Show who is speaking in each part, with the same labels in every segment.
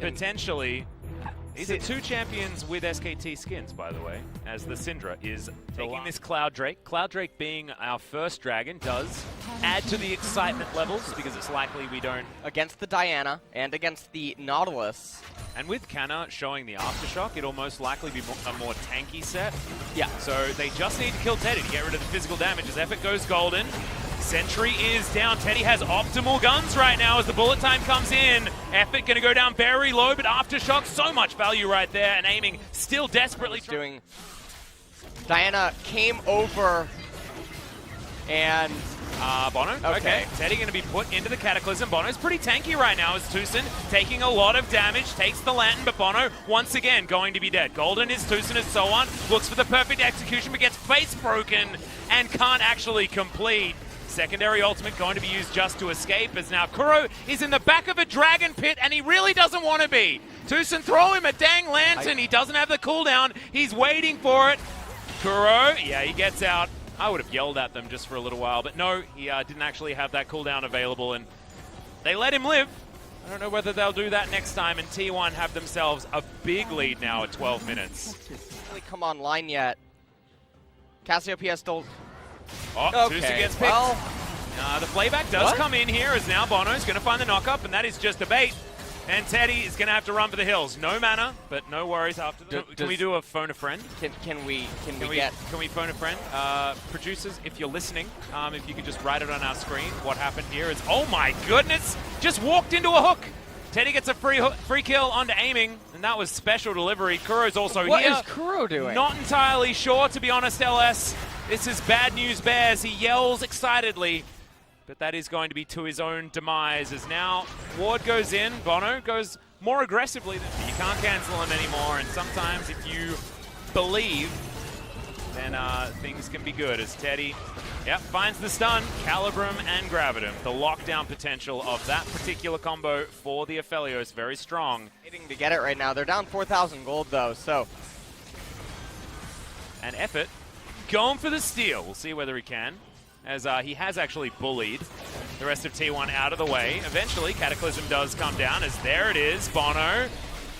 Speaker 1: potentially. These are two champions with SKT skins, by the way, as the Syndra is taking this Cloud Drake. Cloud Drake being our first dragon does add to the excitement levels because it's likely we don't...
Speaker 2: Against the Diana and against the Nautilus.
Speaker 1: And with Canna showing the Aftershock, it'll most likely be a more tanky set.
Speaker 2: Yeah.
Speaker 1: So they just need to kill Teddy to get rid of the physical damage as Effort goes golden. Sentry is down. Teddy has optimal guns right now as the bullet time comes in. Effort going to go down very low, but Aftershock, so much value right there, and aiming still desperately.
Speaker 2: Doing. Diana came over and...
Speaker 1: Bono? Okay. Teddy going to be put into the Cataclysm. Bono's pretty tanky right now as Tucson taking a lot of damage, takes the Lantern, but Bono once again going to be dead. Golden is Tucson as so on, looks for the perfect execution, but gets face broken and can't actually complete. Secondary ultimate going to be used just to escape as now Kuro is in the back of a dragon pit and he really doesn't want to be. Tucson, throw him a dang lantern. He doesn't have the cooldown. He's waiting for it. Kuro, yeah, he gets out. I would have yelled at them just for a little while, but no, he didn't actually have that cooldown available and they let him live. I don't know whether they'll do that next time, and T1 have themselves a big lead now at 12 minutes.
Speaker 2: Hasn't really come online yet. Cassiopeia still...
Speaker 1: Oh, okay. Tucson gets picked. Well, the playback does come in here as now Bono's going to find the knock-up, and that is just a bait. And Teddy is going to have to run for the hills. No mana, but no worries after the... Can we do a phone a friend?
Speaker 2: Can we
Speaker 1: phone a friend? Producers, if you're listening, if you could just write it on our screen. What happened here is, oh my goodness, just walked into a hook. Teddy gets a free kill onto aiming, and that was special delivery. Kuro's also here.
Speaker 2: What is Kuro doing?
Speaker 1: Not entirely sure, to be honest, LS. This is bad news bears. He yells excitedly, but that is going to be to his own demise as now Ward goes in, Bono goes more aggressively. You can't cancel him anymore, and sometimes if you believe, then things can be good as Teddy finds the stun, Calibrum and Gravitum. The lockdown potential of that particular combo for the Aphelios, very strong.
Speaker 2: Waiting to get it right now. They're down 4,000 gold though, so.
Speaker 1: And Effort going for the steal. We'll see whether he can, as he has actually bullied the rest of T1 out of the way. Eventually, Cataclysm does come down, as there it is. Bono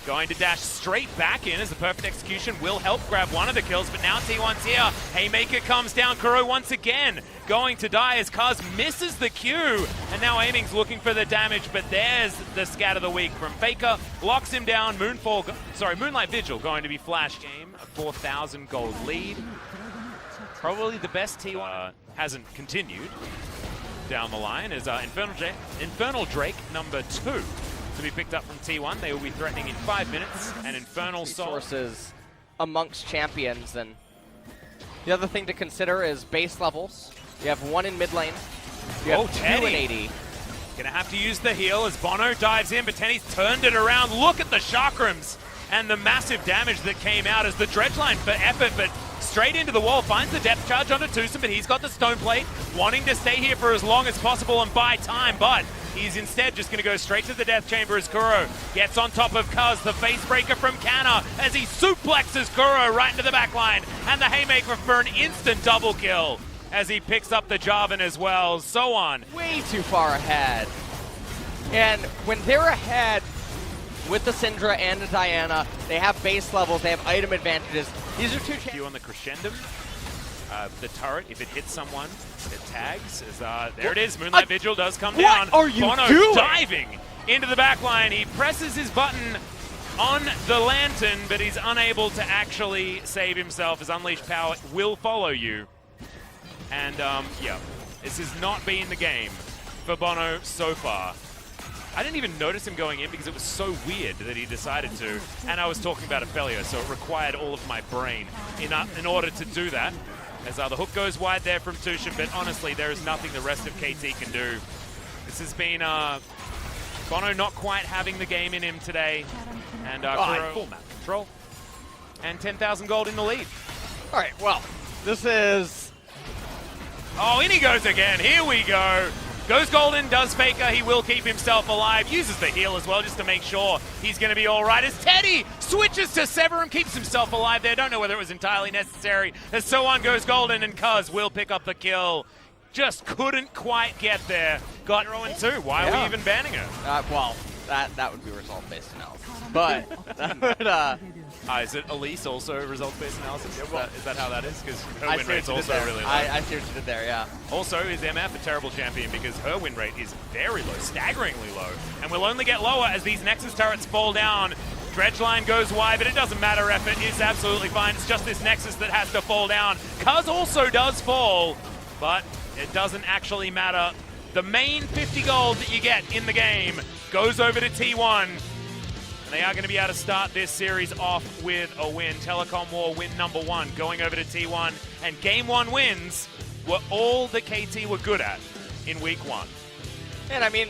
Speaker 1: going to dash straight back in as the perfect execution will help grab one of the kills, but now T1's here. Haymaker comes down. Kuro once again going to die as Kaz misses the Q, and now Aiming's looking for the damage, but there's the scat of the week from Faker. Locks him down. Moonlight Vigil going to be flash game. A 4,000 gold lead. Probably the best T1 hasn't continued down the line as Infernal Drake number 2 to be picked up from T1. They will be threatening in 5 minutes. And Infernal Soul
Speaker 2: resources amongst champions. And the other thing to consider is base levels. You have 1 in mid lane. You have 2 in AD.
Speaker 1: Gonna have to use the heal as Bono dives in, but Tenny's turned it around. Look at the chakrams and the massive damage that came out as the dredge line for Effort, but straight into the wall, finds the depth charge onto Tucson, but he's got the stone plate, wanting to stay here for as long as possible and buy time, but he's instead just going to go straight to the death chamber as Kuro gets on top of Kuz, the face breaker from Canna, as he suplexes Kuro right into the back line, and the Haymaker for an instant double kill as he picks up the Jarvan as well. So on.
Speaker 2: Way too far ahead. And when they're ahead with the Syndra and the Diana, they have base levels, they have item advantages. These are two
Speaker 1: champions. On the Crescendum, the turret, if it hits someone, it tags. There it is, Moonlight Vigil does come down.
Speaker 2: What are you
Speaker 1: Bono
Speaker 2: doing?
Speaker 1: Diving into the back line. He presses his button on the lantern, but he's unable to actually save himself as Unleashed Power will follow you. And this has not been the game for Bono so far. I didn't even notice him going in because it was so weird that he decided to. And I was talking about Aphelios, so it required all of my brain in order to do that. As the hook goes wide there from Tushin, but honestly, there is nothing the rest of KT can do. This has been Bono not quite having the game in him today. And full map control. And 10,000 gold in the lead.
Speaker 2: All right, well, this is...
Speaker 1: Oh, in he goes again. Here we go. Goes golden, does Faker, he will keep himself alive, uses the heal as well just to make sure he's going to be all right. As Teddy switches to Severum, keeps himself alive there. Don't know whether it was entirely necessary. As so on goes golden, and Kuz will pick up the kill. Just couldn't quite get there. Got 0-2. Why are we even banning her?
Speaker 2: Well, that would be result-based analysis. But that would,
Speaker 1: Is it Elise also results-based analysis? Is that how that is? Because her
Speaker 2: I
Speaker 1: win
Speaker 2: see what
Speaker 1: rate's
Speaker 2: you did
Speaker 1: also
Speaker 2: there.
Speaker 1: really low.
Speaker 2: I see what you did there, yeah.
Speaker 1: Also, is MF a terrible champion because her win rate is very low, staggeringly low, and will only get lower as these Nexus turrets fall down. Dredge line goes wide, but it doesn't matter. Effort is absolutely fine. It's just this Nexus that has to fall down. Cuz also does fall, but it doesn't actually matter. The main 50 gold that you get in the game goes over to T1. And they are going to be able to start this series off with a win. Telecom War win number 1 going over to T1. And game 1 wins were all the KT were good at in week 1.
Speaker 2: And I mean,